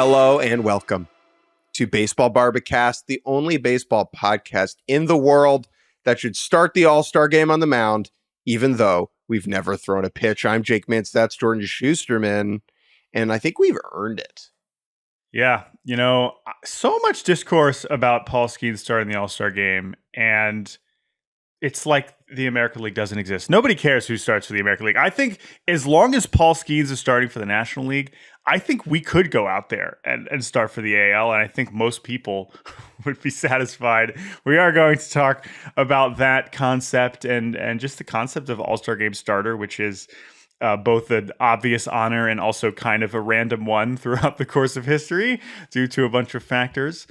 Hello and welcome to Baseball Barbacast, the only baseball podcast in the world that should start the All-Star Game on the mound, even though we've never thrown a pitch. I'm Jake Mintz, that's Jordan Shusterman, and I think we've earned it. Yeah, you know, so much discourse about Paul Skenes starting the All-Star Game, and it's like the American League doesn't exist. Nobody cares who starts for the American League. I think as long as Paul Skenes is starting for the National League, I think we could go out there and start for the AL, and I think most people would be satisfied. We are going to talk about that concept and just the concept of All-Star Game starter, which is both an obvious honor and also kind of a random one throughout the course of history due to a bunch of factors.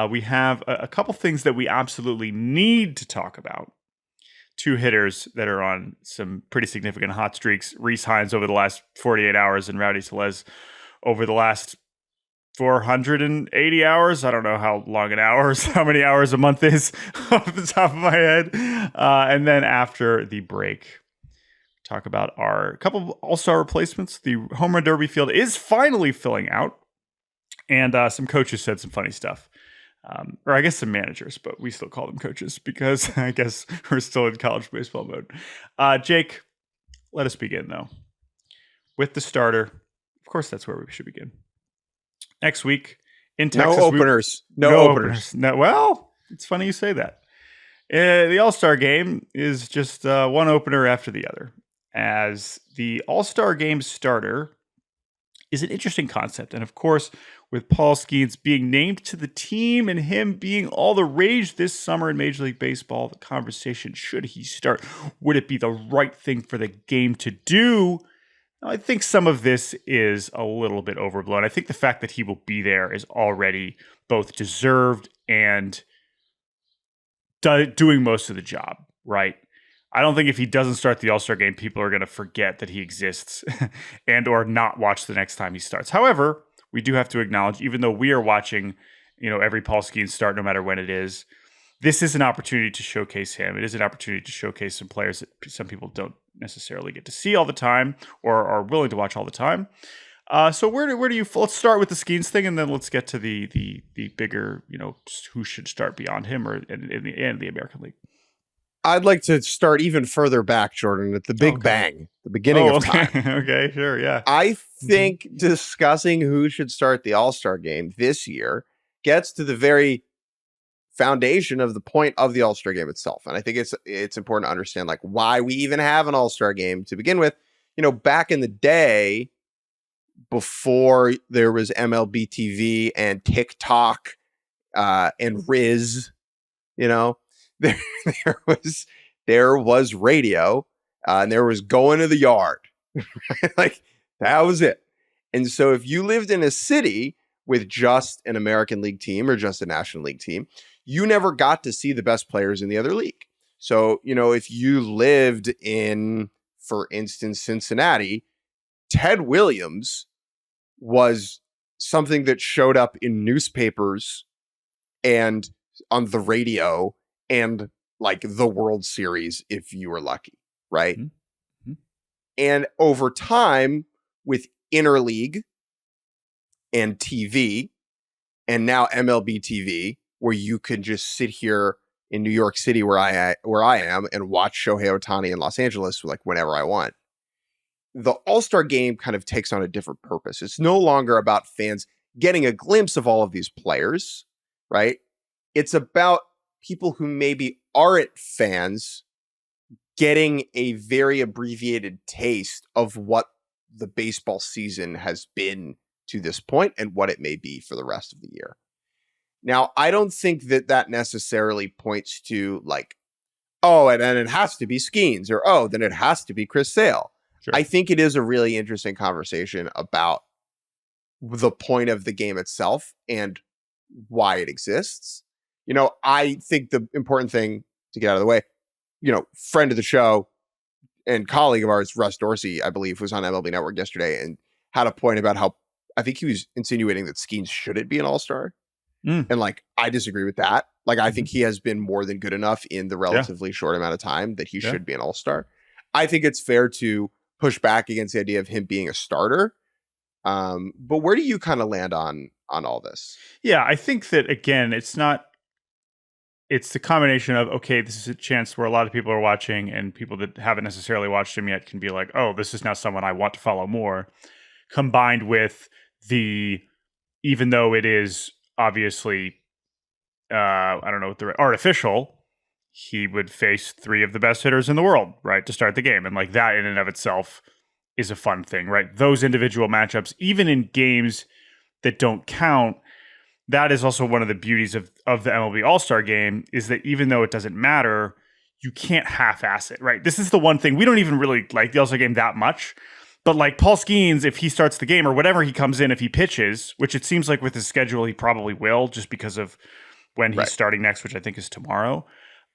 We have a couple things that we absolutely need to talk about. Two hitters that are on some pretty significant hot streaks. Rece Hinds over the last 48 hours and Rowdy Tellez over the last 480 hours. I don't know how long an hour is, how many hours a month is off the top of my head. And then after the break, talk about our couple of all-star replacements. The home run derby field is finally filling out. And some coaches said some funny stuff. Or I guess some managers, but we still call them coaches because I guess we're still in college baseball mode. Jake, let us begin, though, with the starter. Of course, that's where we should begin. Next week in Texas. No openers. No openers. No, well, it's funny you say that. The All-Star Game is just one opener after the other. As the All-Star Game starter is an interesting concept. And of course, with Paul Skenes being named to the team and him being all the rage this summer in Major League Baseball, the conversation, should he start? Would it be the right thing for the game to do? I think some of this is a little bit overblown. I think the fact that he will be there is already both deserved and doing most of the job, right? I don't think if he doesn't start the All-Star Game, people are going to forget that he exists and or not watch the next time he starts. However, we do have to acknowledge, even though we are watching, every Paul Skenes start, no matter when it is, this is an opportunity to showcase him. It is an opportunity to showcase some players that some people don't necessarily get to see all the time or are willing to watch all the time. So where do you? Let's start with the Skenes thing, and then let's get to the bigger, who should start beyond him or in the American League. I'd like to start even further back, Jordan, at the Big Bang, the beginning of time. Okay, sure, yeah. I think discussing who should start the All-Star Game this year gets to the very foundation of the point of the All-Star Game itself. And I think it's important to understand like why we even have an All-Star Game to begin with. Back in the day, before there was MLB TV and TikTok and Riz, there was radio and there was going to the yard. Right? Like that was it. And so if you lived in a city with just an American League team or just a National League team, you never got to see the best players in the other league. So, if you lived in, for instance, Cincinnati, Ted Williams was something that showed up in newspapers and on the radio and like the World Series if you were lucky, right? Mm-hmm. And over time with interleague and TV and now MLB TV, where you could just sit here in New York City where I am and watch Shohei Ohtani in Los Angeles like whenever I want. The All-Star Game kind of takes on a different purpose. It's no longer about fans getting a glimpse of all of these players, right? It's about people who maybe aren't fans getting a very abbreviated taste of what the baseball season has been to this point and what it may be for the rest of the year. Now, I don't think that necessarily points to like, oh, and then it has to be Skenes or, oh, then it has to be Chris Sale. Sure. I think it is a really interesting conversation about the point of the game itself and why it exists. I think the important thing to get out of the way, friend of the show and colleague of ours, Russ Dorsey, I believe, was on MLB Network yesterday and had a point about how I think he was insinuating that Skenes shouldn't be an all-star. And like, I disagree with that. Like, I think he has been more than good enough in the relatively short amount of time that he should be an all-star. I think it's fair to push back against the idea of him being a starter But where do you kind of land on all this? Yeah, I think that, again, it's the combination of, okay, this is a chance where a lot of people are watching, and people that haven't necessarily watched him yet can be like, oh, this is now someone I want to follow more, combined with even though it is obviously, I don't know what the artificial, he would face 3 of the best hitters in the world, right, to start the game. And like that in and of itself is a fun thing, right? Those individual matchups, even in games that don't count, that is also one of the beauties of the MLB All-Star Game, is that even though it doesn't matter, you can't half-ass it, right? This is the one thing. We don't even really like the All-Star Game that much, but like Paul Skenes, if he starts the game or whatever he comes in, if he pitches, which it seems like with his schedule he probably will, just because of when he's starting next, which I think is tomorrow,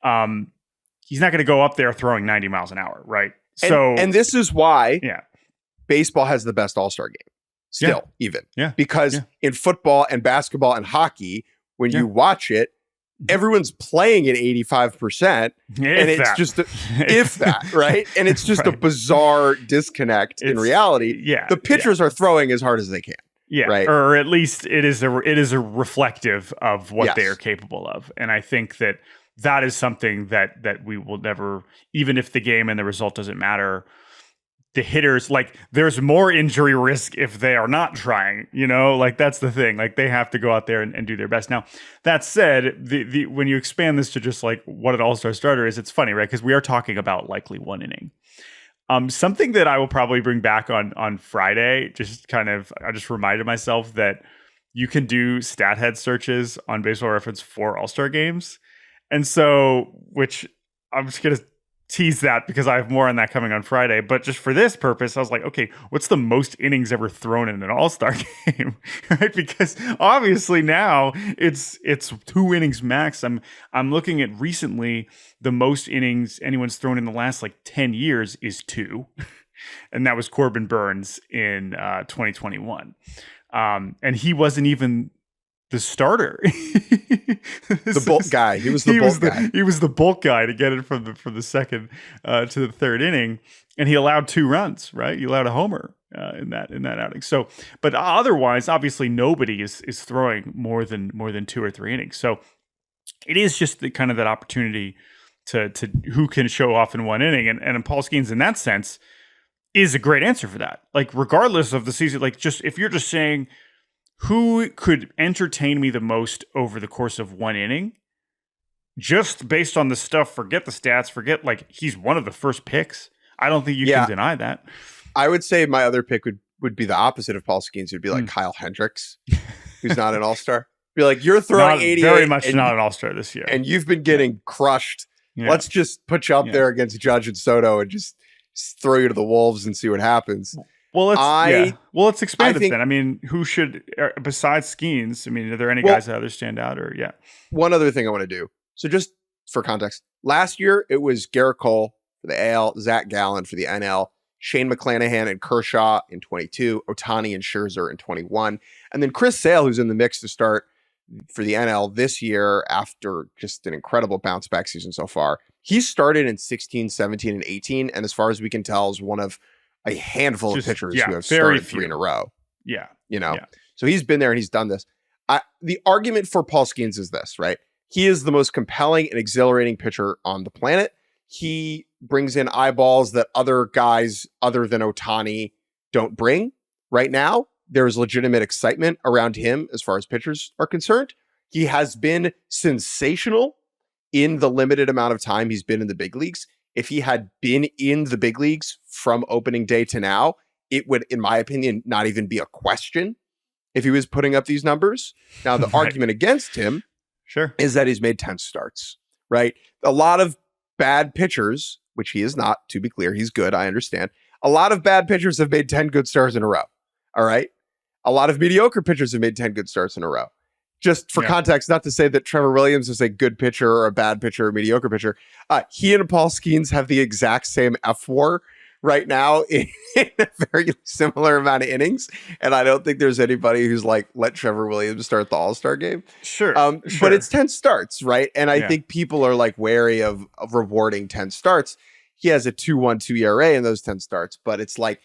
he's not going to go up there throwing 90 miles an hour, right? And this is why baseball has the best All-Star Game. Still, because in football and basketball and hockey, when you watch it, everyone's playing at 85%, and it's just if that, right? And it's just a bizarre disconnect in reality. The pitchers are throwing as hard as they can. Right. Or at least it is a reflective of what they are capable of. And I think that is something that we will never, even if the game and the result doesn't matter, the hitters, like, there's more injury risk if they are not trying, like, that's the thing. Like, they have to go out there and do their best. Now, that said, the when you expand this to just like what an all-star starter is, it's funny, right? Because we are talking about likely 1 inning. Something that I will probably bring back on Friday, I just reminded myself that you can do stat head searches on Baseball Reference for all-star games. And so, which I'm just going to tease that because I have more on that coming on Friday. But just for this purpose, I was like, okay, what's the most innings ever thrown in an all-star game? Right? Because obviously now it's 2 innings max. I'm looking at recently, the most innings anyone's thrown in the last like 10 years is 2. And that was Corbin Burns in 2021. And he wasn't even the starter. The bulk guy. He was the bulk guy. He was the bulk guy to get it from the second to the third inning, and he allowed 2 runs. Right, he allowed a homer in that outing. So, but otherwise, obviously, nobody is throwing more than 2 or 3 innings. So, it is just the kind of that opportunity to who can show off in 1 inning, and Paul Skenes in that sense is a great answer for that. Like, regardless of the season, like, just if you're just saying, who could entertain me the most over the course of 1 inning? Just based on the stuff, forget the stats, like, he's one of the first picks. I don't think you can deny that. I would say my other pick would be the opposite of Paul Skenes. It would be like Kyle Hendricks, who's not an all-star. Be like, you're throwing 88. Very much not an all-star this year. And you've been getting crushed. Yeah. Let's just put you up there against Judge and Soto and just throw you to the wolves and see what happens. Well, let's expand it then. I mean, who should, besides Skenes, I mean, are there any guys that others stand out or, One other thing I want to do. So just for context, last year it was Garrett Cole for the AL, Zach Gallen for the NL, Shane McClanahan and Kershaw in 22, Ohtani and Scherzer in 21, and then Chris Sale, who's in the mix to start for the NL this year after just an incredible bounce back season so far. He started in 16, 17, and 18, and as far as we can tell, is one of a handful of pitchers who have started 3 in a row. So he's been there and he's done this. The argument for Paul Skenes is this, right? He is the most compelling and exhilarating pitcher on the planet. He brings in eyeballs that other guys other than Ohtani don't bring. Right now, there's legitimate excitement around him as far as pitchers are concerned. He has been sensational in the limited amount of time he's been in the big leagues. If he had been in the big leagues from opening day to now, it would, in my opinion, not even be a question if he was putting up these numbers. Now, the argument against him is that he's made 10 starts, right? A lot of bad pitchers, which he is not, to be clear, he's good, I understand. A lot of bad pitchers have made 10 good starts in a row, all right? A lot of mediocre pitchers have made 10 good starts in a row. Just for context, not to say that Trevor Williams is a good pitcher or a bad pitcher or a mediocre pitcher. He and Paul Skenes have the exact same F war right now in a very similar amount of innings. And I don't think there's anybody who's like, let Trevor Williams start the All-Star game. Sure. But it's 10 starts, right? And I think people are like wary of rewarding 10 starts. He has a 2.12 ERA in those 10 starts, but it's like,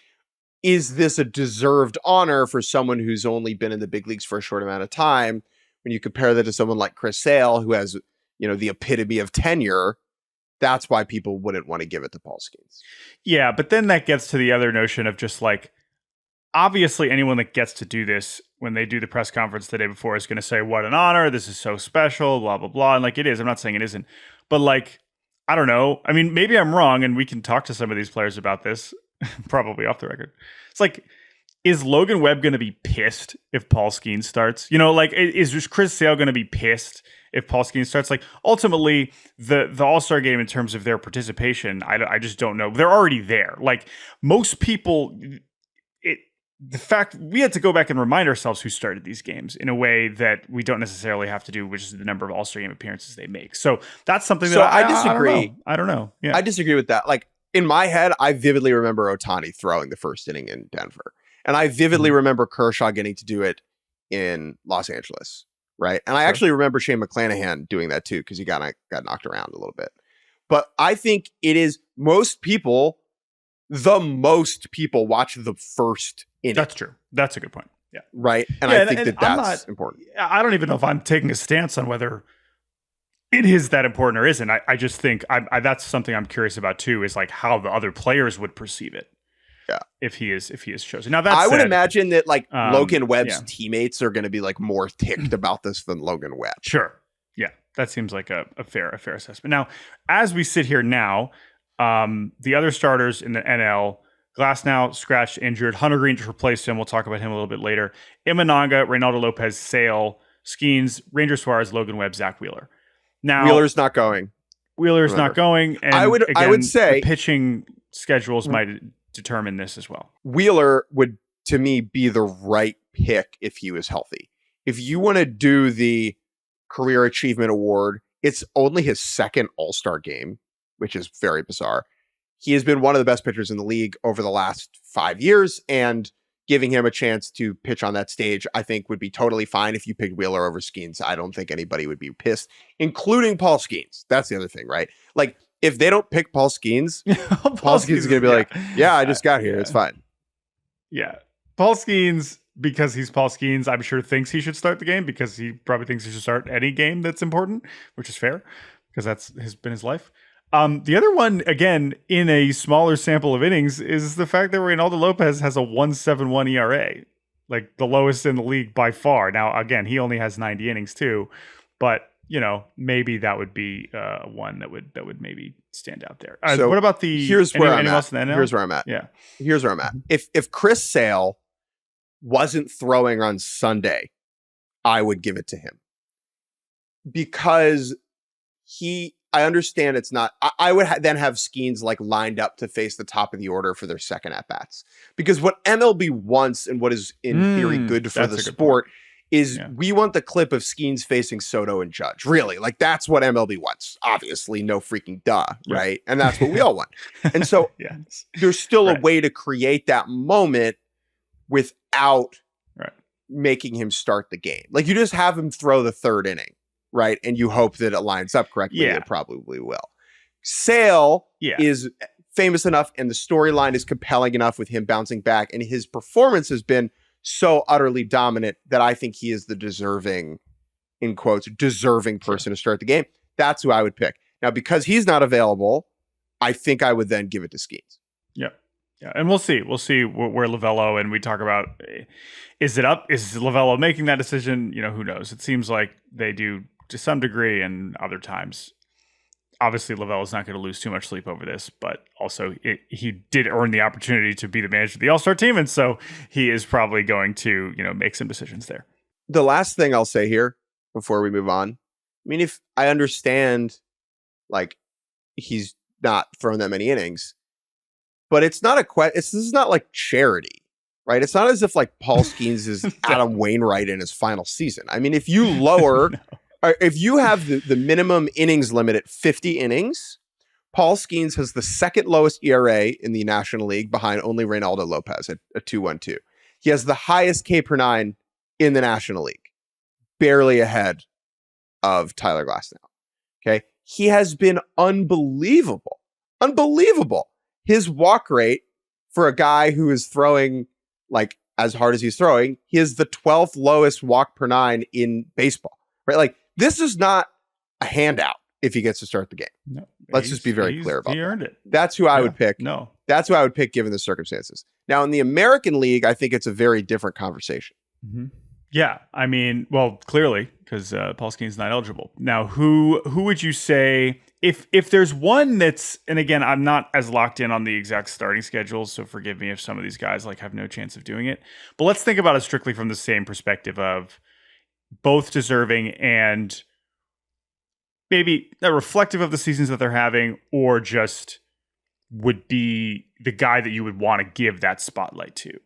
is this a deserved honor for someone who's only been in the big leagues for a short amount of time? When you compare that to someone like Chris Sale, who has, the epitome of tenure, that's why people wouldn't want to give it to Paul Skenes. Yeah, but then that gets to the other notion of just like, obviously anyone that gets to do this when they do the press conference the day before is going to say, what an honor, this is so special, blah, blah, blah. And like it is, I'm not saying it isn't, but like, I don't know. I mean, maybe I'm wrong and we can talk to some of these players about this, probably off the record. It's like, is Logan Webb going to be pissed if Paul Skenes starts? Like, is just Chris Sale going to be pissed if Paul Skenes starts? Like, ultimately, the All-Star Game in terms of their participation, I just don't know. They're already there. Like, most people, the fact we had to go back and remind ourselves who started these games in a way that we don't necessarily have to do, which is the number of All-Star Game appearances they make. So that's something that I disagree. I don't know. Yeah. I disagree with that. Like, in my head, I vividly remember Ohtani throwing the first inning in Denver. And I vividly remember Kershaw getting to do it in Los Angeles, right? And I actually remember Shane McClanahan doing that too, because he got knocked around a little bit. But I think it is most people watch the first inning. That's true. That's a good point. Yeah. Right? And I think that's important. I don't even know if I'm taking a stance on whether it is that important or isn't. I just think that's something I'm curious about too, is like how the other players would perceive it. Yeah. If he is chosen. Now that I would imagine that like Logan Webb's teammates are going to be like more ticked about this than Logan Webb. Sure. Yeah. That seems like a fair assessment. Now, as we sit here now, the other starters in the NL, Glasnow scratched, injured. Hunter Green just replaced him. We'll talk about him a little bit later. Imananga, Reynaldo Lopez, Sale, Skenes, Ranger Suarez, Logan Webb, Zach Wheeler. Now Wheeler's not going. And I would say the pitching schedules might determine this as well. Wheeler would, to me, be the right pick if he was healthy. If you want to do the Career Achievement Award, it's only his second All-Star game, which is very bizarre. He has been one of the best pitchers in the league over the last 5 years, and giving him a chance to pitch on that stage, I think would be totally fine. If you picked Wheeler over Skenes, I don't think anybody would be pissed, including Paul Skenes. That's the other thing, right? Like, if they don't pick Paul Skenes, Paul Skenes is going to be like, yeah, I just got here. It's fine. Yeah. Paul Skenes, because he's Paul Skenes, I'm sure thinks he should start the game because he probably thinks he should start any game that's important, which is fair because that's been his life. The other one, again, in a smaller sample of innings, is the fact that Reynaldo Lopez has a 1.71 ERA, like the lowest in the league by far. Now, again, he only has 90 innings too, but maybe that would be one that would maybe stand out there. So what about the? Here's where I'm at. Here's where I'm at. Yeah. Here's where I'm at. If Chris Sale wasn't throwing on Sunday, I would give it to him because I understand it's not. I would then have Skenes like lined up to face the top of the order for their second at bats, because what MLB wants and what is in theory good for the sport is we want the clip of Skenes facing Soto and Judge. Really, like that's what MLB wants. Obviously, no freaking duh, right? And that's what we all want. And so there's still a way to create that moment without making him start the game. Like you just have him throw the third inning. Right. And you hope that it lines up correctly. It probably will. Sale is famous enough and the storyline is compelling enough with him bouncing back. And his performance has been so utterly dominant that I think he is the deserving, in quotes, person to start the game. That's who I would pick. Now, because he's not available, I think I would then give it to Skenes. Yeah. Yeah. And we'll see where Lovello, and we talk about, is it up? Is Lovello making that decision? Who knows? It seems like they do to some degree, and other times, obviously Lovello's not going to lose too much sleep over this, but also he did earn the opportunity to be the manager of the All-Star team, and so he is probably going to make some decisions there. The last thing I'll say here before we move on, I mean, if I understand, like he's not thrown that many innings, but it's not this is not like charity, right? It's not as if like Paul Skenes is Adam Wainwright in his final season. I mean, if you lower. If you have the minimum innings limit at 50 innings, Paul Skenes has the second lowest ERA in the National League behind only Reynaldo Lopez at a 2.12. He has the highest K per 9 in the National League, barely ahead of Tyler Glasnow. Okay. He has been unbelievable. His walk rate for a guy who is throwing like as hard as he's throwing, he is the 12th lowest walk per nine in baseball, right? Like this is not a handout if he gets to start the game. No, let's just be very clear about he earned it. That's who I would pick. No, that's who I would pick given the circumstances. Now in the American League, I think it's a very different conversation. Mm-hmm. Yeah, I mean, well, clearly because Paul Skenes is not eligible. Now, who would you say if there's one that's, and again, I'm not as locked in on the exact starting schedules, so forgive me if some of these guys like have no chance of doing it. But let's think about it strictly from the same perspective of both deserving and maybe reflective of the seasons that they're having, or just would be the guy that you would want to give that spotlight to.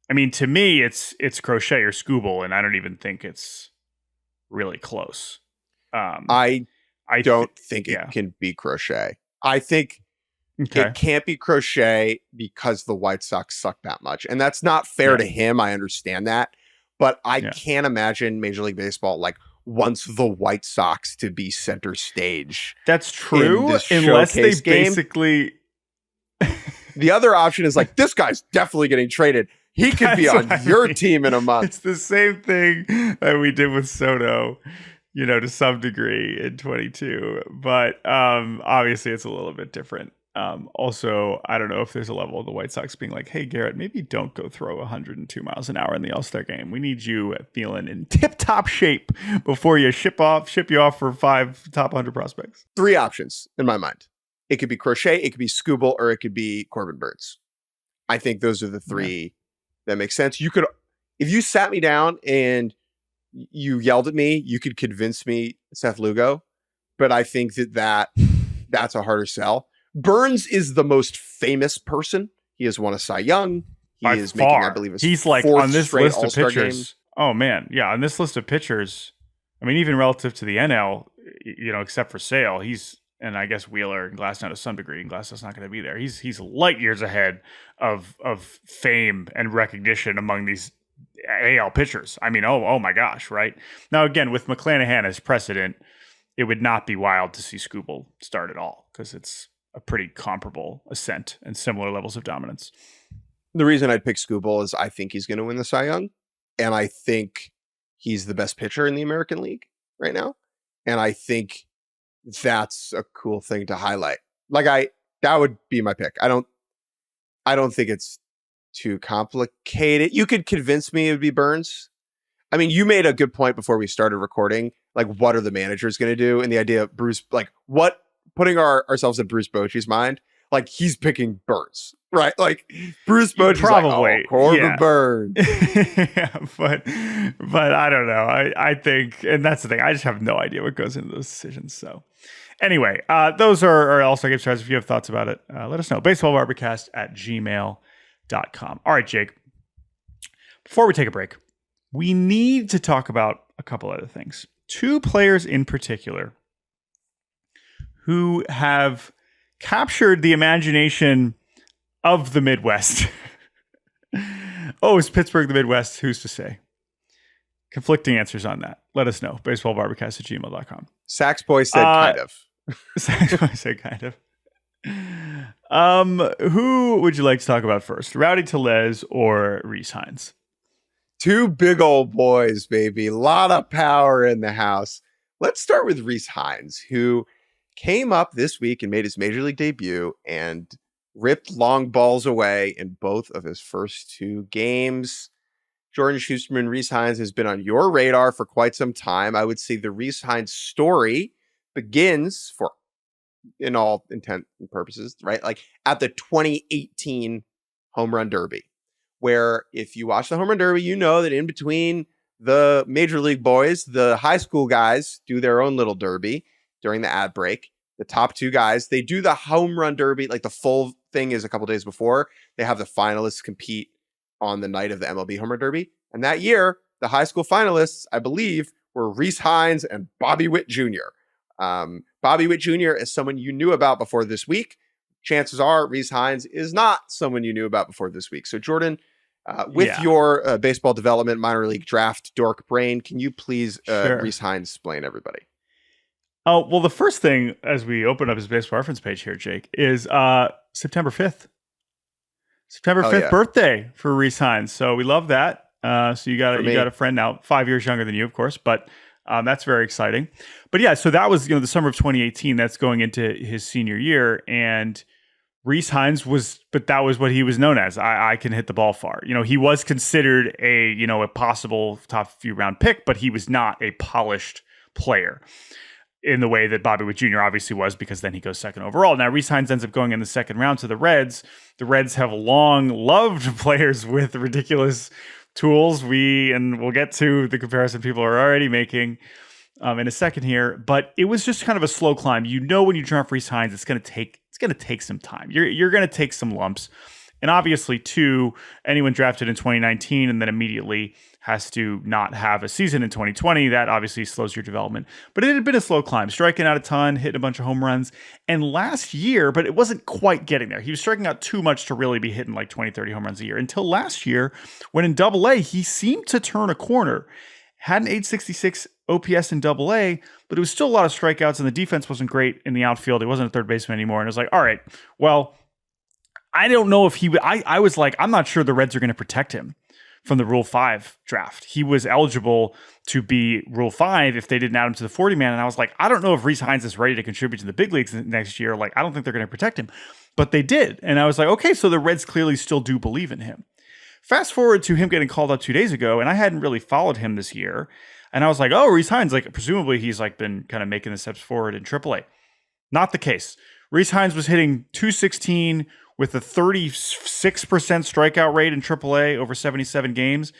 I mean, to me, it's Crochet or Skubal, and I don't even think it's really close. I don't think it can be Crochet. I think it can't be Crochet because the White Sox suck that much. And that's not fair to him. I understand that. But I can't imagine Major League Baseball wants the White Sox to be center stage. That's true, unless they basically... The other option is this guy's definitely getting traded. He could be on your team in a month. It's the same thing that we did with Soto, to some degree in 22. But obviously it's a little bit different. Also, I don't know if there's a level of the White Sox being like, hey, Garrett, maybe don't go throw 102 miles an hour in the All-Star game. We need you feeling in tip-top shape before you ship you off for 5 top 100 prospects. 3 options in my mind. It could be Crochet, it could be Skubal, or it could be Corbin Burnes. I think those are the 3 that make sense. You could, if you sat me down and you yelled at me, you could convince me Seth Lugo, but I think that's a harder sell. Burnes is the most famous person. He has won a Cy Young. He is making, I believe, he's on this list of pitchers. Oh man, yeah, on this list of pitchers. I mean, even relative to the NL, except for Sale, he's, and I guess Wheeler and Glasnow to some degree, and Glasnow's not going to be there. He's light years ahead of fame and recognition among these AL pitchers. I mean, oh my gosh, right? Now, again, with McClanahan as precedent, it would not be wild to see Skubal start at all because it's a pretty comparable ascent and similar levels of dominance. The reason I'd pick Skubal is I think he's going to win the Cy Young, and I think he's the best pitcher in the American League right now, and I think that's a cool thing to highlight. That would be my pick. I don't think it's too complicated. You could convince me it would be Burnes. I mean, you made a good point before we started recording. What are the managers going to do? And the idea of Bruce, putting ourselves in Bruce Bochy's mind, he's picking Burnes, right? Bruce Bochy's probably Corbin Burnes. Yeah, but I don't know. I think, and that's the thing. I just have no idea what goes into those decisions. So anyway, those are our All-Star Game stars. If you have thoughts about it, let us know. baseballbarbercast@gmail.com. All right, Jake. Before we take a break, we need to talk about a couple other things. 2 players in particular who have captured the imagination of the Midwest. Oh, is Pittsburgh the Midwest? Who's to say? Conflicting answers on that. Let us know. baseballbarbercast@gmail.com. Sax Boy said kind of. Sax Boy said kind of. Who would you like to talk about first? Rowdy Tellez or Rece Hinds? 2 big old boys, baby. A lot of power in the house. Let's start with Rece Hinds, who came up this week and made his Major League debut and ripped long balls away in both of his first 2 games. Jordan Shusterman, Rece Hinds has been on your radar for quite some time. I would say the Rece Hinds story begins, for in all intent and purposes, right? At the 2018 Home Run Derby, where if you watch the Home Run Derby, you know that in between the Major League boys, the high school guys do their own little derby during the ad break. The top 2 guys, they do the Home Run Derby. The full thing is a couple days before. They have the finalists compete on the night of the MLB Home Run Derby. And that year, the high school finalists, I believe, were Rece Hinds and Bobby Witt Jr. Bobby Witt Jr. is someone you knew about before this week. Chances are Rece Hinds is not someone you knew about before this week. So Jordan, with your baseball development minor league draft dork brain, can you please Rece Hinds explain everybody? Oh, well, the first thing as we open up his baseball reference page here, Jake, is September 5th. September Hell 5th yeah. birthday for Rece Hinds. So we love that. So you For me. got a friend now, 5 years younger than you, of course, but that's very exciting. But yeah, so that was, the summer of 2018. That's going into his senior year, and Rece Hinds that was what he was known as. I can hit the ball far. He was considered a possible top few round pick, but he was not a polished player in the way that Bobby Witt Jr. obviously was, because then he goes second overall. Now, Rece Hinds ends up going in the second round to the Reds. The Reds have long loved players with ridiculous tools. We'll get to the comparison people are already making in a second here, but it was just kind of a slow climb. When you draft Rece Hinds, it's going to take some time. You're going to take some lumps. And obviously, too, anyone drafted in 2019 and then immediately has to not have a season in 2020, that obviously slows your development. But it had been a slow climb, striking out a ton, hitting a bunch of home runs. And last year, but it wasn't quite getting there. He was striking out too much to really be hitting like 20, 30 home runs a year. Until last year, when in Double-A, he seemed to turn a corner. Had an 866 OPS in Double-A, but it was still a lot of strikeouts, and the defense wasn't great in the outfield. He wasn't a third baseman anymore. And it was like, all right, well, I don't know if he would. I was like, I'm not sure the Reds are going to protect him from the Rule 5 draft. He was eligible to be Rule 5 if they didn't add him to the 40-man. And I was like, I don't know if Rece Hinds is ready to contribute to the big leagues next year. Like, I don't think they're going to protect him. But they did. And I was like, okay, so the Reds clearly still do believe in him. Fast forward to him getting called up 2 days ago, and I hadn't really followed him this year. And I was like, oh, Rece Hinds, like, presumably he's like been kind of making the steps forward in AAA. Not the case. Rece Hinds was hitting 216 with a 36% strikeout rate in AAA over 77 games.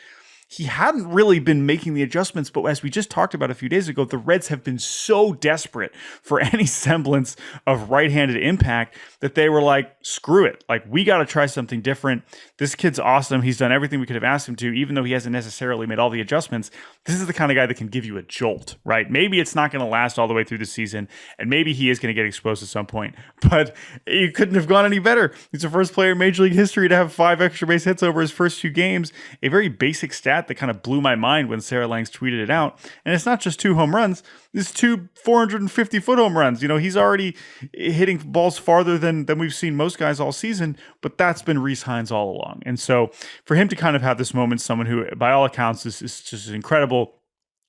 He hadn't really been making the adjustments, but as we just talked about a few days ago, the Reds have been so desperate for any semblance of right-handed impact that they were like, screw it. Like, we got to try something different. This kid's awesome. He's done everything we could have asked him to, even though he hasn't necessarily made all the adjustments. This is the kind of guy that can give you a jolt, right? Maybe it's not going to last all the way through the season, and maybe he is going to get exposed at some point, but you couldn't have gone any better. He's the first player in Major League history to have 5 extra base hits over his first 2 games, a very basic stat that kind of blew my mind when Sarah Langs tweeted it out. And it's not just 2 home runs. It's 2 450-foot home runs. He's already hitting balls farther than we've seen most guys all season, but that's been Rece Hinds all along. And so for him to kind of have this moment, someone who, by all accounts, is just an incredible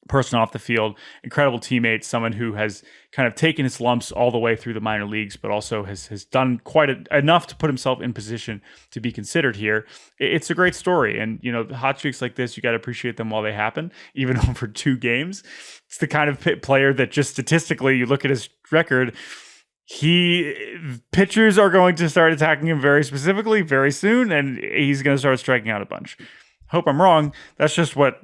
person off the field, incredible teammate, someone who has kind of taken his lumps all the way through the minor leagues, but also has done enough to put himself in position to be considered here. It's a great story. And, hot streaks like this, you got to appreciate them while they happen, even over 2 games. It's the kind of player that just statistically, you look at his record, pitchers are going to start attacking him very specifically very soon, and he's going to start striking out a bunch. Hope I'm wrong. That's just what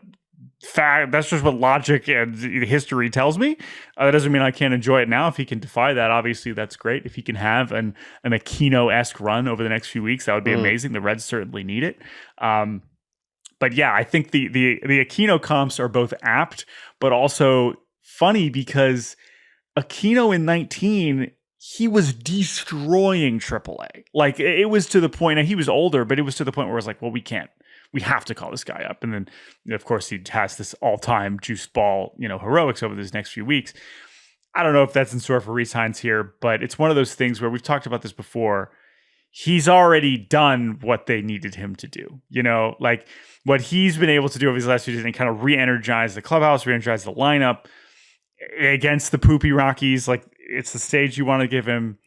logic and history tells me. That doesn't mean I can't enjoy it now. If he can defy that, obviously that's great. If he can have an Aquino-esque run over the next few weeks, that would be amazing. The Reds certainly need it. But yeah, I think the Aquino comps are both apt, but also funny because Aquino in 19, he was destroying AAA. Like, it was to the point, and he was older, but it was to the point where it was like, well, we have to call this guy up. And then, of course, he has this all-time juice ball, heroics over these next few weeks. I don't know if that's in store for Rece Hinds here, but it's one of those things where we've talked about this before. He's already done what they needed him to do. Like what he's been able to do over these last few days and kind of re-energize the clubhouse, re-energize the lineup against the poopy Rockies. Like, it's the stage you want to give him.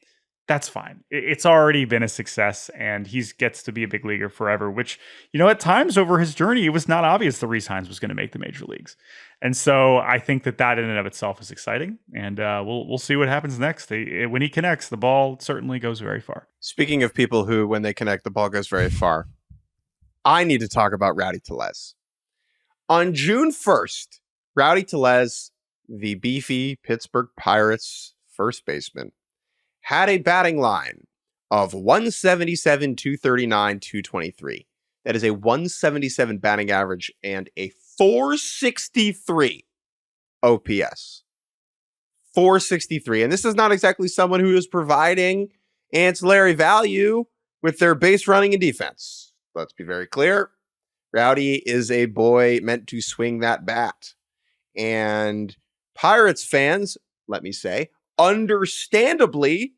That's fine. It's already been a success, and he gets to be a big leaguer forever, which, at times over his journey, it was not obvious that Rece Hinds was going to make the major leagues. And so I think that in and of itself is exciting, and we'll see what happens next. When he connects, the ball certainly goes very far. Speaking of people who, when they connect, the ball goes very far, I need to talk about Rowdy Tellez. On June 1st, Rowdy Tellez, the beefy Pittsburgh Pirates first baseman, had a batting line of 177, 239, 223. That is a 177 batting average and a 463 OPS. 463. And this is not exactly someone who is providing ancillary value with their base running and defense. Let's be very clear. Rowdy is a boy meant to swing that bat. And Pirates fans, let me say, understandably,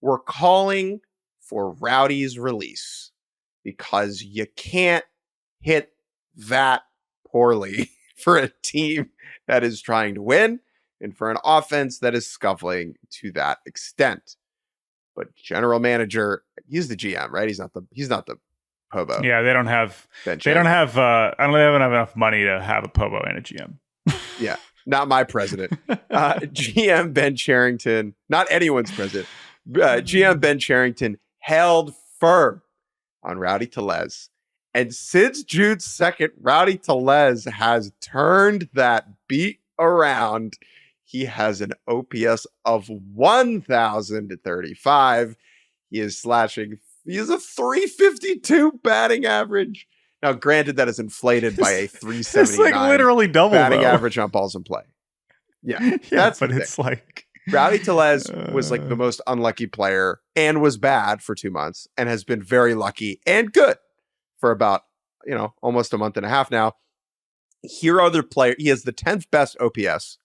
were calling for Rowdy's release. because you can't hit that poorly for a team that is trying to win and for an offense that is scuffling to that extent. But general manager, he's the GM, right? He's not the Pobo. Yeah, they don't have I don't have enough money to have a Pobo and a GM. Yeah, not my president. GM Ben Cherington, not anyone's president. GM Ben Cherington held firm on Rowdy Tellez. And since June 2nd, Rowdy Tellez has turned that beat around. He has an OPS of 1,035. He has a 352 batting average. Now, granted, that is inflated by a 379 it's like literally double batting average on balls in play. Yeah, that's but it's like Rowdy Tellez was like the most unlucky player and was bad for 2 months and has been very lucky and good for about, almost a month and a half now. Here are the players. He has the 10th best OPS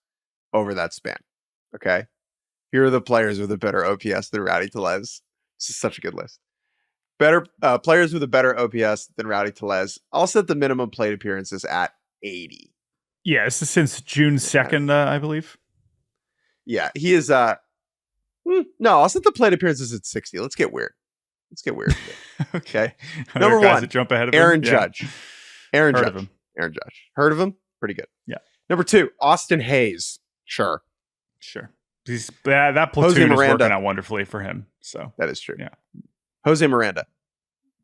over that span. Okay. Here are the players with a better OPS than Rowdy Tellez. This is such a good list. Better players with a better OPS than Rowdy Tellez. I'll set the minimum plate appearances at 80. Yeah, this is since June 2nd, I believe. Yeah, he is. No, I'll set the plate appearances at 60. Let's get weird. Okay. Number one, jump ahead of Aaron him? Judge. Yeah. Aaron Heard Judge. of him. Aaron Judge. Heard of him? Pretty good. Yeah. Number two, Austin Hayes. Sure. That platoon is working out wonderfully for him. So that is true. Yeah. Jose Miranda.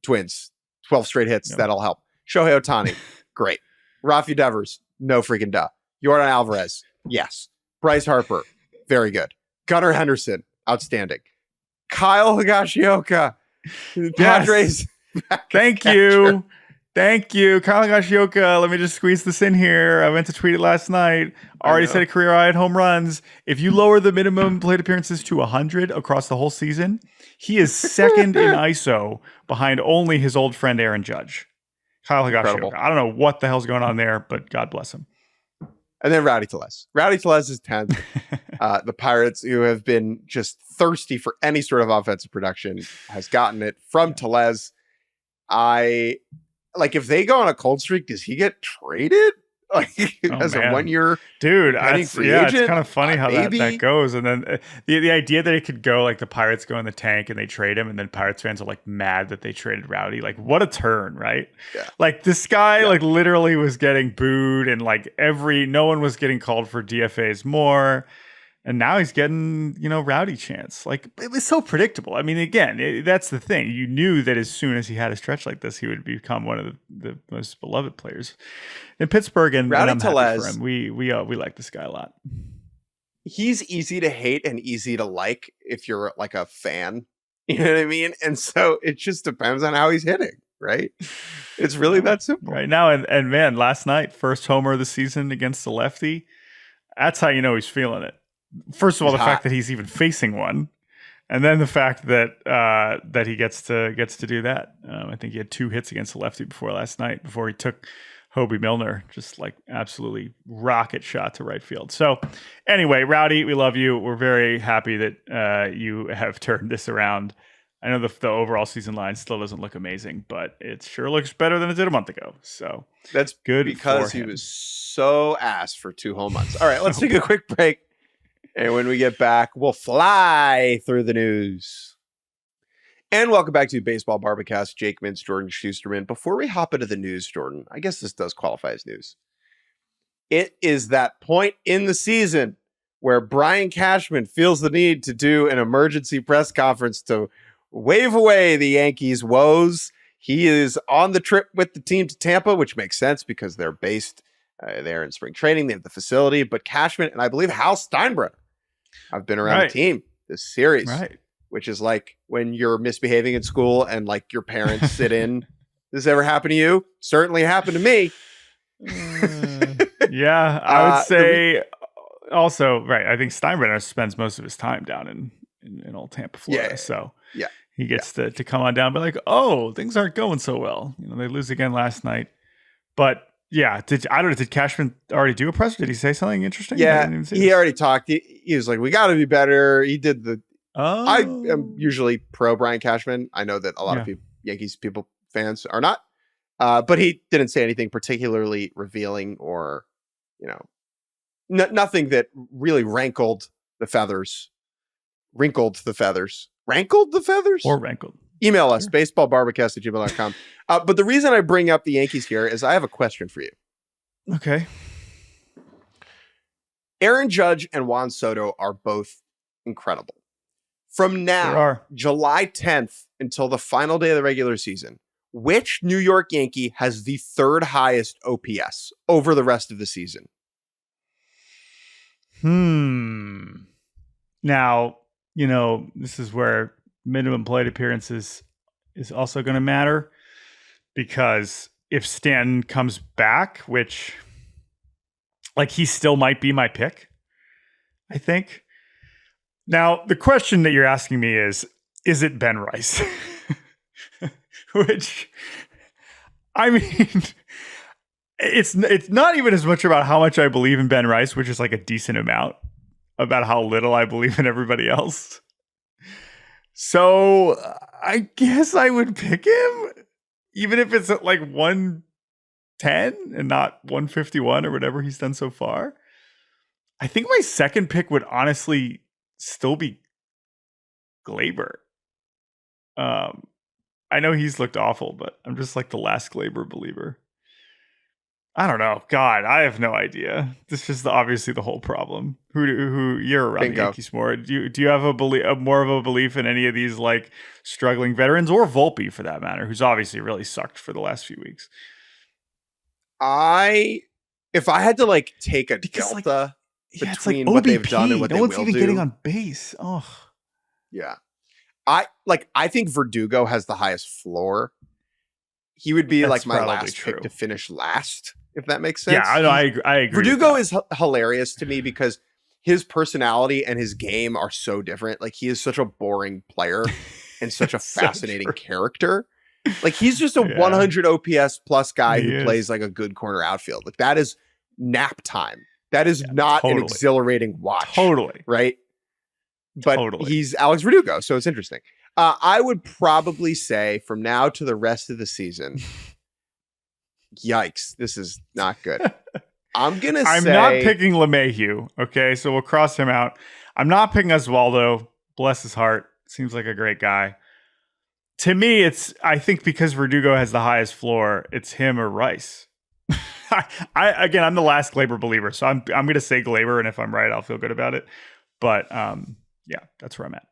Twins. 12 straight hits. Yep. That'll help. Shohei Ohtani. Great. Rafi Devers. No freaking duh. Jordan Alvarez. Yes. Bryce Harper. Very good. Gunnar Henderson. Outstanding. Kyle Higashioka. Padres. Thank you. Kyle Higashioka. Let me just squeeze this in here. I meant to tweet it last night. Already set a career high at home runs. If you lower the minimum plate appearances to 100 across the whole season, he is second in ISO behind only his old friend Aaron Judge. Kyle Higashioka. I don't know what the hell's going on there, but God bless him. And then Rowdy Tellez. Rowdy Tellez is 10th. The Pirates, who have been just thirsty for any sort of offensive production, has gotten it from Tellez. If they go on a cold streak, does he get traded? As a 1 year dude, it's kind of funny how that goes. And then the idea that it could go like the Pirates go in the tank and they trade him, and then Pirates fans are like mad that they traded Rowdy. Like, what a turn, right? Yeah. Like this guy literally was getting booed, and no one was getting called for DFAs more. And now he's getting, Rowdy chance. Like, it was so predictable. I mean, again, that's the thing. You knew that as soon as he had a stretch like this, he would become one of the most beloved players in Pittsburgh. And Rowdy I'm Tellez, happy for him. We like this guy a lot. He's easy to hate and easy to like if you're like a fan. You know what I mean? And so it just depends on how he's hitting, right? It's really that simple. Right now, and man, last night, first homer of the season against the lefty. That's how you know he's feeling it. First of all, the fact that he's even facing one, and then the fact that that he gets to do that. I think he had 2 hits against the lefty before he took Hobie Milner, just like absolutely rocket shot to right field. So anyway, Rowdy, we love you. We're very happy that you have turned this around. I know the overall season line still doesn't look amazing, but it sure looks better than it did a month ago. So that's good because he was so ass for 2 whole months. All right, let's take a quick break. And when we get back, we'll fly through the news. And welcome back to Baseball Barbacast. Jake Mintz, Jordan Shusterman. Before we hop into the news, Jordan, I guess this does qualify as news. It is that point in the season where Brian Cashman feels the need to do an emergency press conference to wave away the Yankees' woes. He is on the trip with the team to Tampa, which makes sense because they're based there in spring training. They have the facility. But Cashman and I believe Hal Steinbrenner have been around the team this series, which is like when you're misbehaving in school and like your parents sit in. Does this ever happen to you? Certainly happened to me. Yeah, I would say also, right. I think Steinbrenner spends most of his time down in old Tampa, Florida. So he gets to come on down and be like, oh, things aren't going so well. They lose again last night. But yeah, did Cashman already do a presser? Did he say something interesting? Yeah, he already talked. He was like, we got to be better. He did I am usually pro Brian Cashman. I know that a lot of people, Yankees people fans are not. But he didn't say anything particularly revealing or, nothing that really rankled the feathers. Rankled the feathers? Or rankled. Email us, baseballbarbacast@gmail.com. But the reason I bring up the Yankees here is I have a question for you. Okay. Aaron Judge and Juan Soto are both incredible. From now, July 10th until the final day of the regular season, which New York Yankee has the third highest OPS over the rest of the season? Now, this is where minimum plate appearances is also going to matter, because if Stanton comes back, which he still might be my pick, I think. Now, the question that you're asking me is it Ben Rice? Which, I mean, it's not even as much about how much I believe in Ben Rice, which is a decent amount, about how little I believe in everybody else. So I guess I would pick him, even if it's at 110 and not 151 or whatever he's done so far. I think my second pick would honestly still be Glaber. I know he's looked awful, but I'm just the last Glaber believer. I don't know. God, I have no idea. This is obviously the whole problem. Who you're around Bingo. the Yankees more? Do you have more of a belief in any of these struggling veterans, or Volpe for that matter, who's obviously really sucked for the last few weeks? If I had to take a delta between what they've done and what they will do, no one's even getting on base. Oh, yeah. I think Verdugo has the highest floor. He would be my last pick to finish last, if that makes sense. Yeah, I agree. Verdugo is hilarious to me because his personality and his game are so different. He is such a boring player and such a fascinating character. He's just a 100 OPS plus guy who plays a good corner outfield. That is nap time. That is not an exhilarating watch. Totally. Right? But he's Alex Verdugo, so it's interesting. I would probably say from now to the rest of the season, yikes, this is not good. I'm not picking LeMahieu, okay? So we'll cross him out. I'm not picking Oswaldo. Bless his heart. Seems like a great guy. To me, I think because Verdugo has the highest floor, it's him or Rice. I'm the last Glaber believer, so I'm going to say Glaber, and if I'm right, I'll feel good about it. But yeah, that's where I'm at.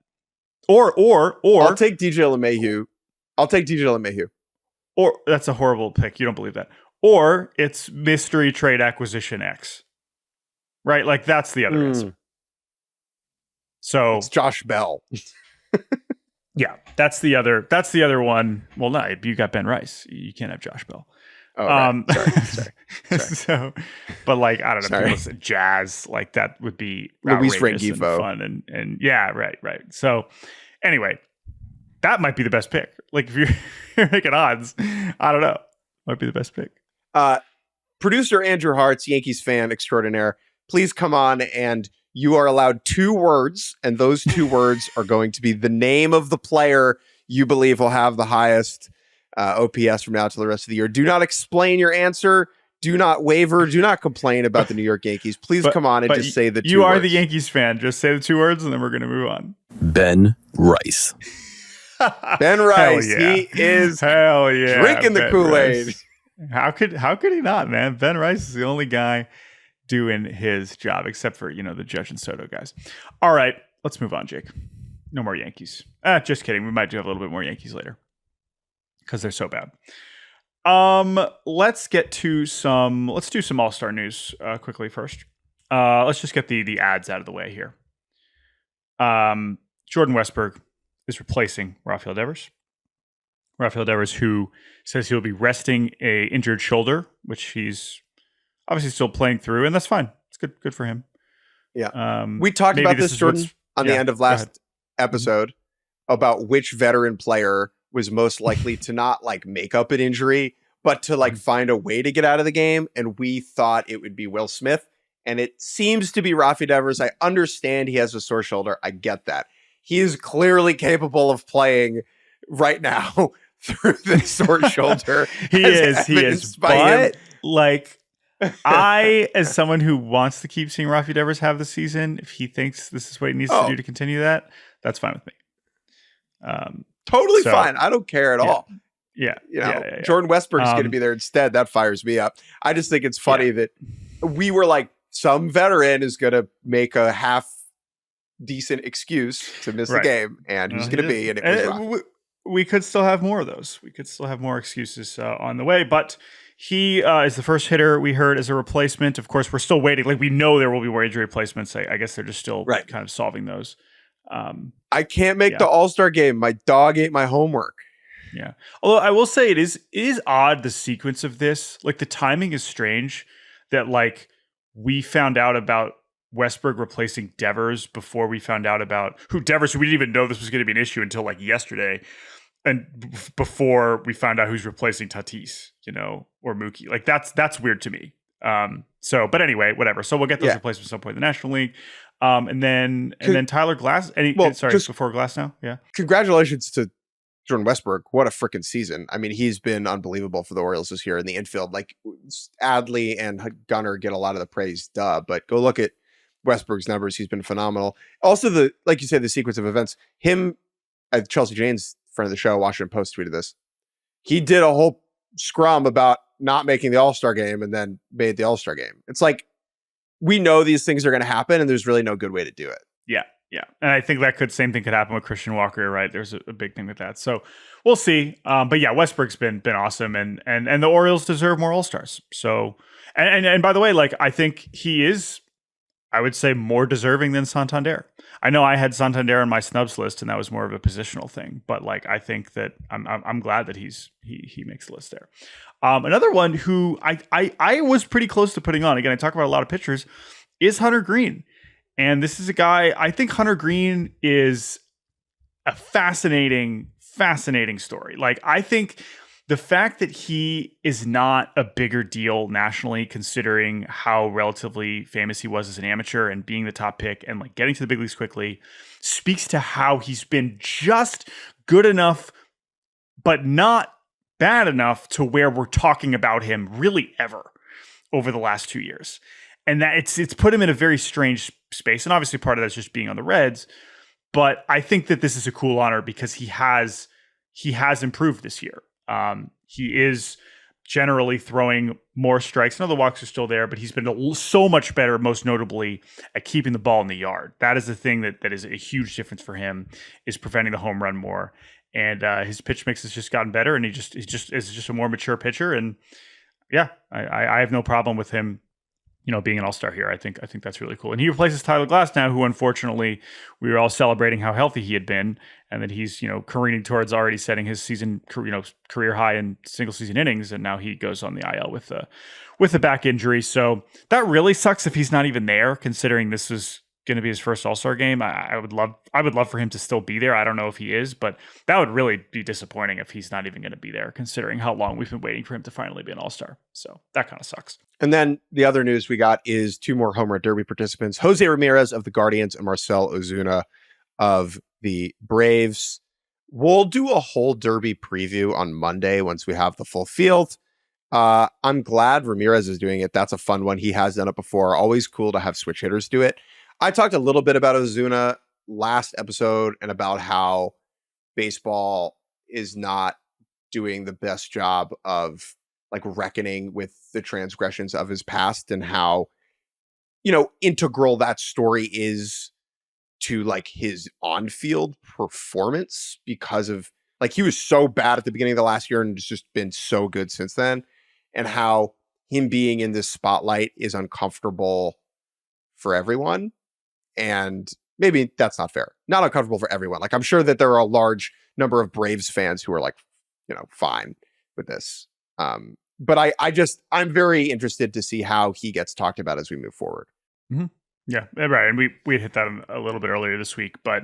Or I'll take DJ LeMahieu. Or that's a horrible pick. You don't believe that. Or it's mystery trade acquisition X. Right? That's the other answer. So it's Josh Bell. Yeah, that's the other one. Well, no, you got Ben Rice. You can't have Josh Bell. Oh, right. Sorry. So, but I don't know, people said Jazz, that would be Luis outrageous Rengifo. And fun and yeah, right. So anyway, that might be the best pick. If you're making odds, I don't know, might be the best pick. Producer Andrew Hartz, Yankees fan extraordinaire, please come on, and you are allowed 2 words, and those 2 words are going to be the name of the player you believe will have the highest OPS from now till the rest of the year. Do not explain your answer. Do not waver. Do not complain about the New York Yankees. Please come on and just say the 2 words. You are the Yankees fan. Just say the 2 words, and then we're going to move on. Ben Rice. Ben Rice. Yeah. He is drinking the Kool-Aid. Rice. How could he not, man? Ben Rice is the only guy doing his job, except for, the Judge and Soto guys. All right, let's move on, Jake. No more Yankees. Just kidding. We might do have a little bit more Yankees later, because they're so bad. Let's do some All-Star news quickly first. Let's just get the ads out of the way here. Jordan Westburg is replacing Rafael Devers. Rafael Devers, who says he'll be resting a injured shoulder, which he's obviously still playing through, and that's fine. It's good for him. Yeah. We talked about this, Jordan, on the end of last episode about which veteran player was most likely to not make up an injury, but to find a way to get out of the game. And we thought it would be Will Smith. And it seems to be Rafi Devers. I understand he has a sore shoulder. I get that. He is clearly capable of playing right now through the sore shoulder. He is. But like, I, as someone who wants to keep seeing Rafi Devers have the season, if he thinks this is what he needs to do to continue that, that's fine with me. Totally fine. I don't care at all. Yeah. Jordan Westburg's going to be there instead. That fires me up. I just think it's funny that we were like, some veteran is going to make a half decent excuse to miss the game, and who's going to be? And it was we could still have more of those. We could still have more excuses on the way, but he is the first hitter we heard as a replacement. Of course, we're still waiting. Like, we know there will be more injury replacements. I guess they're just still kind of solving those. I can't make the All-Star game. My dog ate my homework. Yeah. Although I will say it is odd, the sequence of this. Like, the timing is strange that, like, we found out about Westburg replacing Devers before we found out about Devers, who we didn't even know this was going to be an issue until like yesterday. And before we found out who's replacing Tatis, or Mookie. Like, that's weird to me. But anyway, whatever. So we'll get those replacements at some point in the National League. And then Tyler Glass. Before Glass now. Yeah. Congratulations to Jordan Westburg. What a freaking season. I mean, he's been unbelievable for the Orioles this year in the infield. Like, Adley and Gunnar get a lot of the praise, but go look at Westburg's numbers. He's been phenomenal. Also, like you said, the sequence of events. Chelsea Janes, friend of the show, Washington Post, tweeted this. He did a whole scrum about not making the All-Star game and then made the All-Star game. It's like, we know these things are going to happen, and there's really no good way to do it. Yeah. Yeah. And I think same thing could happen with Christian Walker, right? There's a big thing with that. So we'll see. But yeah, Westburg's been awesome, and the Orioles deserve more All-Stars. So, and by the way, like, I think he is, I would say, more deserving than Santander. I know I had Santander on my snubs list, and that was more of a positional thing. But like, I think that I'm glad that he makes the list there. Another one who I was pretty close to putting on, again, I talk about a lot of pitchers, is Hunter Green. And this is a guy, I think Hunter Green is a fascinating story. Like, I think the fact that he is not a bigger deal nationally, considering how relatively famous he was as an amateur and being the top pick and like getting to the big leagues quickly, speaks to how he's been just good enough, but not bad enough to where we're talking about him really ever over the last 2 years. And that it's put him in a very strange space. And obviously part of that's just being on the Reds. But I think that this is a cool honor because he has improved this year. He is generally throwing more strikes. I know the walks are still there, but he's been so much better, most notably at keeping the ball in the yard. That is the thing that is a huge difference for him, is preventing the home run more. And his pitch mix has just gotten better, and he is just a more mature pitcher. And yeah, I have no problem with him, being an all-star here. I think that's really cool. And he replaces Tyler Glass now, who unfortunately we were all celebrating how healthy he had been, and that he's, careening towards already setting his season, career high in single season innings. And now he goes on the IL with the back injury. So that really sucks if he's not even there, considering this is going to be his first All-Star game. I would love for him to still be there. I don't know if he is, but that would really be disappointing if he's not even going to be there, considering how long we've been waiting for him to finally be an All-Star. So that kind of sucks. And then the other news we got is 2 more home run derby participants: Jose Ramirez of the Guardians and Marcell Ozuna of the Braves. We'll do a whole derby preview on Monday once we have the full field. I'm glad Ramirez is doing it. That's a fun one. He has done it before. Always cool to have switch hitters do it. I talked a little bit about Ozuna last episode and about how baseball is not doing the best job of like reckoning with the transgressions of his past, and how, integral that story is to like his on-field performance, because of like, he was so bad at the beginning of the last year and it's just been so good since then, and how him being in this spotlight is uncomfortable for everyone. And maybe that's not fair. Not uncomfortable for everyone. Like, I'm sure that there are a large number of Braves fans who are like, fine with this. But I'm very interested to see how he gets talked about as we move forward. Mm-hmm. Yeah, right. And we had hit that a little bit earlier this week, but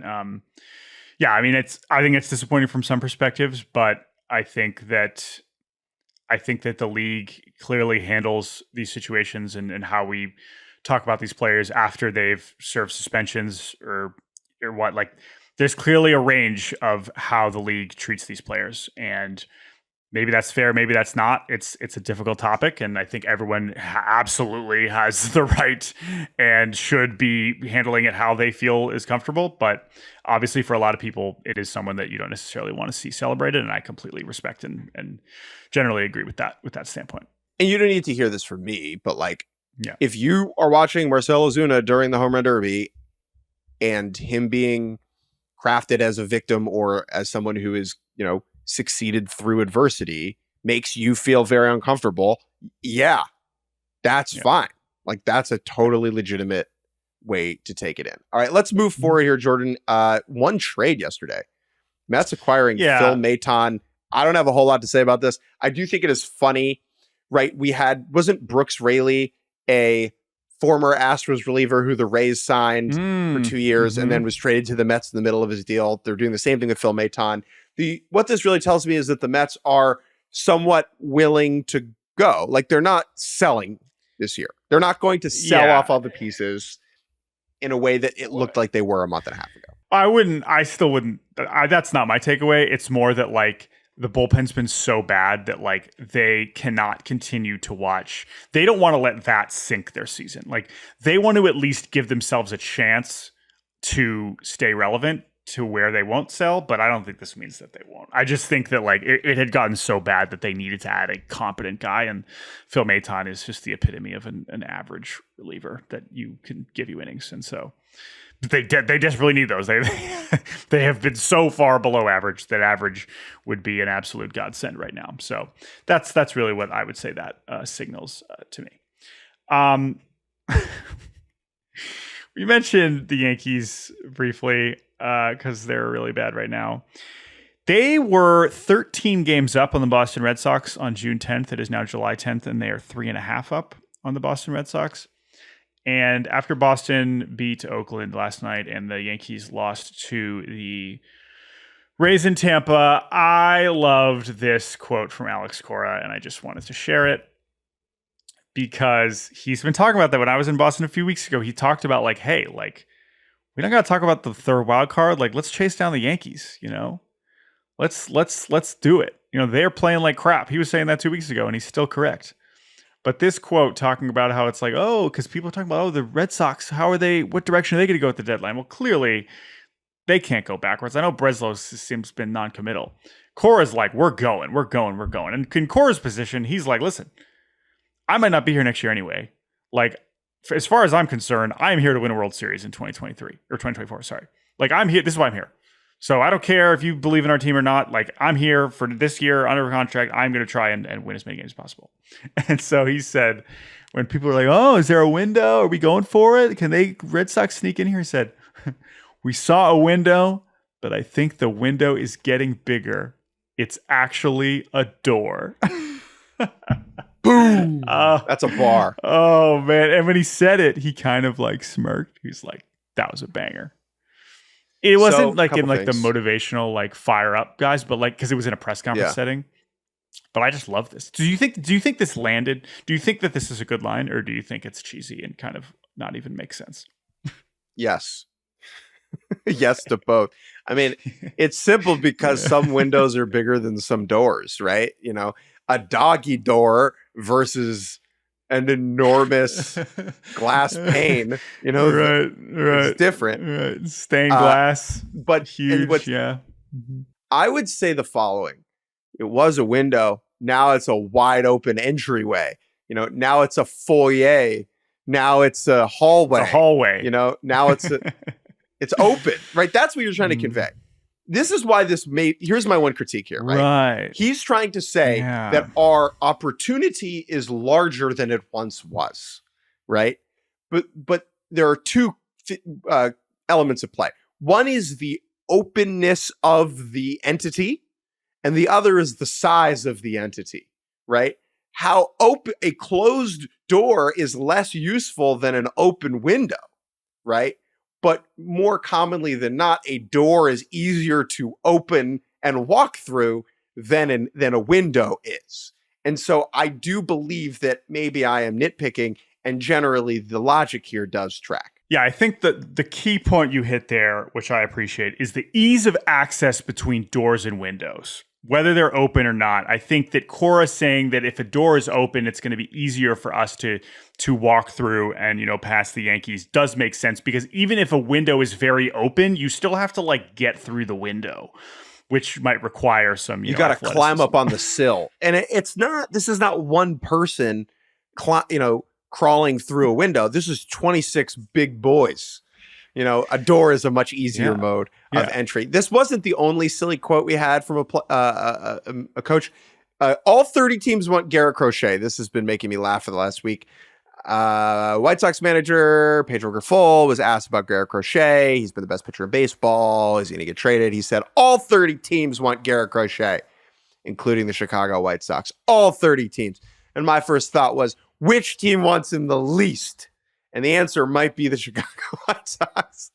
yeah, I mean, I think it's disappointing from some perspectives, but I think that the league clearly handles these situations and how we talk about these players after they've served suspensions or what. Like, there's clearly a range of how the league treats these players, and maybe that's fair, maybe that's not. It's a difficult topic, and I think everyone absolutely has the right and should be handling it how they feel is comfortable. But obviously, for a lot of people, it is someone that you don't necessarily want to see celebrated, and I completely respect and generally agree with that standpoint. And you don't need to hear this from me, but like, yeah, if you are watching Marcell Ozuna during the home run derby and him being crafted as a victim or as someone who is, succeeded through adversity makes you feel very uncomfortable, that's fine. Like, that's a totally legitimate way to take it in. All right, let's move forward here, Jordan. One trade yesterday. Mets acquiring Phil Maton. I don't have a whole lot to say about this. I do think it is funny, right? Wasn't Brooks Raley a former Astros reliever who the Rays signed for 2 years and then was traded to the Mets in the middle of his deal? They're doing the same thing with Phil Maton. What this really tells me is that the Mets are somewhat willing to go. Like, they're not selling this year. They're not going to sell off all the pieces in a way that it looked like they were a month and a half ago. I still wouldn't. That's not my takeaway. It's more that, like, the bullpen's been so bad that, like, they cannot continue to watch. They don't want to let that sink their season. Like, they want to at least give themselves a chance to stay relevant to where they won't sell, but I don't think this means that they won't. I just think that, like, it had gotten so bad that they needed to add a competent guy, and Phil Maton is just the epitome of an average reliever that you can give you innings, and so they desperately need those. They have been so far below average that average would be an absolute godsend right now. So that's really what I would say that signals to me. We mentioned the Yankees briefly because they're really bad right now. They were 13 games up on the Boston Red Sox on June 10th. It is now July 10th, and they are 3.5 up on the Boston Red Sox. And after Boston beat Oakland last night and the Yankees lost to the Rays in Tampa, I loved this quote from Alex Cora, and I just wanted to share it because he's been talking about that. When I was in Boston a few weeks ago, he talked about, like, hey, like, we don't got to talk about the third wild card. Like, let's chase down the Yankees, Let's do it. They're playing like crap. He was saying that 2 weeks ago, and he's still correct. But this quote talking about how it's like, because people are talking about, the Red Sox, what direction are they going to go at the deadline? Well, clearly they can't go backwards. I know Breslow seems been non-committal. Cora's like, we're going. And in Cora's position, he's like, listen, I might not be here next year anyway. Like, as far as I'm concerned, I'm here to win a World Series in 2023 or 2024. Sorry. Like, I'm here. This is why I'm here. So I don't care if you believe in our team or not. Like, I'm here for this year under contract. I'm going to try and win as many games as possible. And so he said, when people are like, oh, is there a window? Are we going for it? Can they Red Sox sneak in here? He said, we saw a window, but I think the window is getting bigger. It's actually a door. Boom. That's a bar. Oh, man. And when he said it, he kind of, like, smirked. He's like, that was a banger. It wasn't like in, like, the motivational, like, fire up guys, but, like, because it was in a press conference setting. But I just love this. Do you think this landed? Do you think that this is a good line, or do you think it's cheesy and kind of not even makes sense? Yes. Yes to both. I mean, it's simple because some windows are bigger than some doors, right? A doggy door versus an enormous glass pane, right. It's different. Right. Stained glass, but huge, I would say the following. It was a window. Now it's a wide open entryway. Now it's a foyer. Now it's a hallway. Now it's it's open, right? That's what you're trying to convey. This is why here's my one critique here, right? He's trying to say that our opportunity is larger than it once was, right? But there are two elements of play. One is the openness of the entity, and the other is the size of the entity, right? How a closed door is less useful than an open window, right? But more commonly than not, a door is easier to open and walk through than a window is. And so I do believe that maybe I am nitpicking, and generally the logic here does track. Yeah, I think that the key point you hit there, which I appreciate, is the ease of access between doors and windows, whether they're open or not. I think that Cora saying that if a door is open, it's going to be easier for us to walk through and, pass the Yankees does make sense, because even if a window is very open, you still have to get through the window, which might require some, you got to climb up on the sill. And this is not one person, crawling through a window. This is 26 big boys. A door is a much easier mode of entry. This wasn't the only silly quote we had from a coach. All 30 teams want Garrett Crochet. This has been making me laugh for the last week. White Sox manager Pedro Grifol was asked about Garrett Crochet. He's been the best pitcher in baseball. Is he going to get traded? He said all 30 teams want Garrett Crochet, including the Chicago White Sox. All 30 teams. And my first thought was, which team wants him the least? And the answer might be the Chicago White Sox.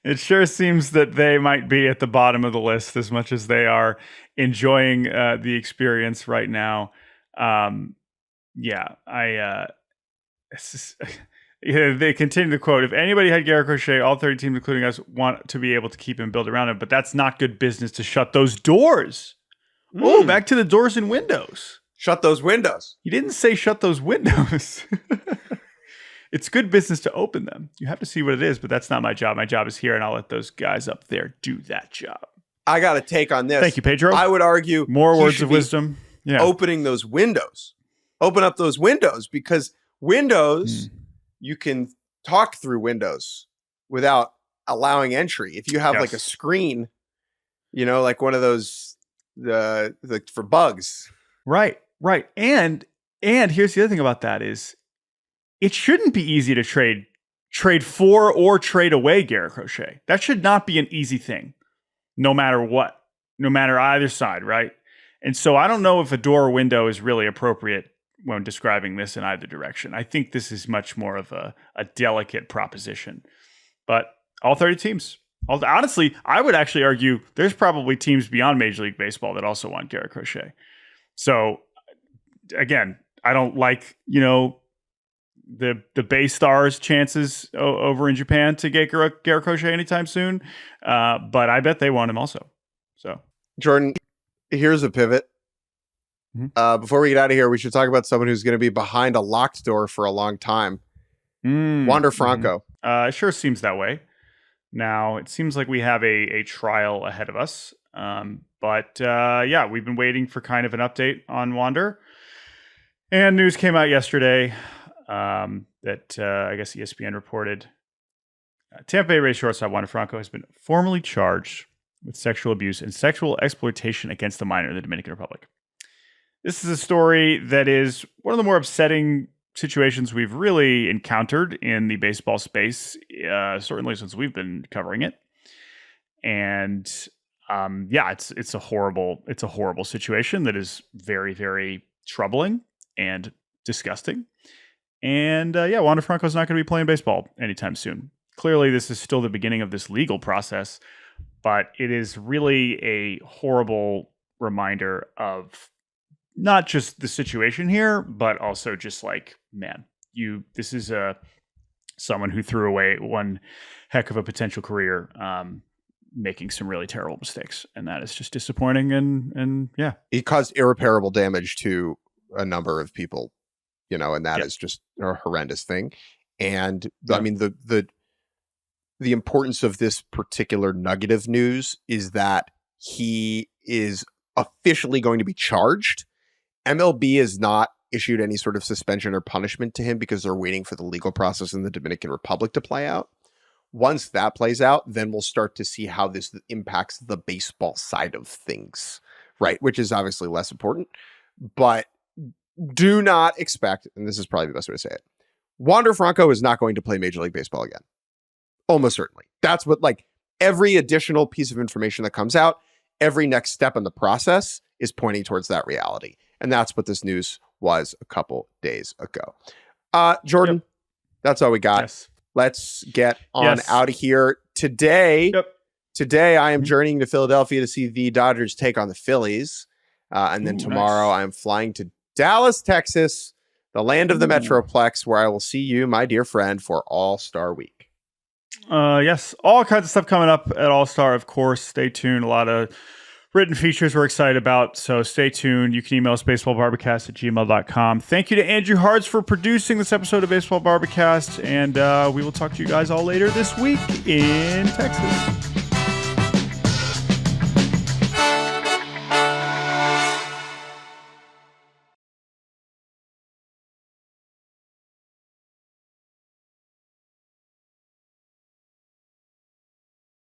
It sure seems that they might be at the bottom of the list as much as they are enjoying the experience right now. They continue to quote, if anybody had Garrett Crochet, all 30 teams, including us, want to be able to keep him build around him, but that's not good business to shut those doors. Oh, back to the doors and windows. Shut those windows. You didn't say shut those windows. It's good business to open them. You have to see what it is, but that's not my job. My job is here, and I'll let those guys up there do that job. I got a take on this. Thank you, Pedro. I would argue more words of wisdom. Yeah, opening those windows. Open up those windows, because windows, you can talk through windows without allowing entry. If you have like a screen, like one of those for bugs. Right. And here's the other thing about that is it shouldn't be easy to trade for or trade away Garrett Crochet. That should not be an easy thing, no matter what, no matter either side, right? And so I don't know if a door or window is really appropriate when describing this in either direction. I think this is much more of a delicate proposition. But all 30 teams. Honestly, I would actually argue there's probably teams beyond Major League Baseball that also want Garrett Crochet. So, again, I don't like, the Bay Stars' chances over in Japan to get Garrett Crochet anytime soon. But I bet they want him also. So, Jordan, here's a pivot. Before we get out of here, we should talk about someone who's going to be behind a locked door for a long time. Wander Franco. It sure seems that way. Now, it seems like we have a trial ahead of us. But we've been waiting for kind of an update on Wander. And news came out yesterday that I guess ESPN reported Tampa Bay Rays shortstop Wander Franco has been formally charged with sexual abuse and sexual exploitation against a minor in the Dominican Republic. This is a story that is one of the more upsetting situations we've really encountered in the baseball space, certainly since we've been covering it. And it's a horrible situation that is very, very troubling and disgusting. And Wander Franco is not going to be playing baseball anytime soon. Clearly, this is still the beginning of this legal process, but it is really a horrible reminder of not just the situation here, but also just this is someone who threw away one heck of a potential career, making some really terrible mistakes, and that is just disappointing. And he caused irreparable damage to a number of people, and that is just a horrendous thing. And I mean, the importance of this particular nugget of news is that he is officially going to be charged. MLB has not issued any sort of suspension or punishment to him because they're waiting for the legal process in the Dominican Republic to play out. Once that plays out, then we'll start to see how this impacts the baseball side of things, right? Which is obviously less important. But do not expect, and this is probably the best way to say it, Wander Franco is not going to play Major League Baseball again. Almost certainly. That's what, every additional piece of information that comes out, every next step in the process is pointing towards that reality. And that's what this news was a couple days ago. Jordan, that's all we got. Yes. Let's get on out of here. Today, I am journeying to Philadelphia to see the Dodgers take on the Phillies. And then tomorrow I am flying to Dallas, Texas the land of the Metroplex, where I will see you, my dear friend, for All-Star Week. Yes, all kinds of stuff coming up at All-Star, of course. Stay tuned. A lot of written features we're excited about, so stay tuned. You can email us baseballbarbacast@gmail.com. Thank you to Andrew Hartz for producing this episode of Baseball Barbacast, and we will talk to you guys all later this week in Texas.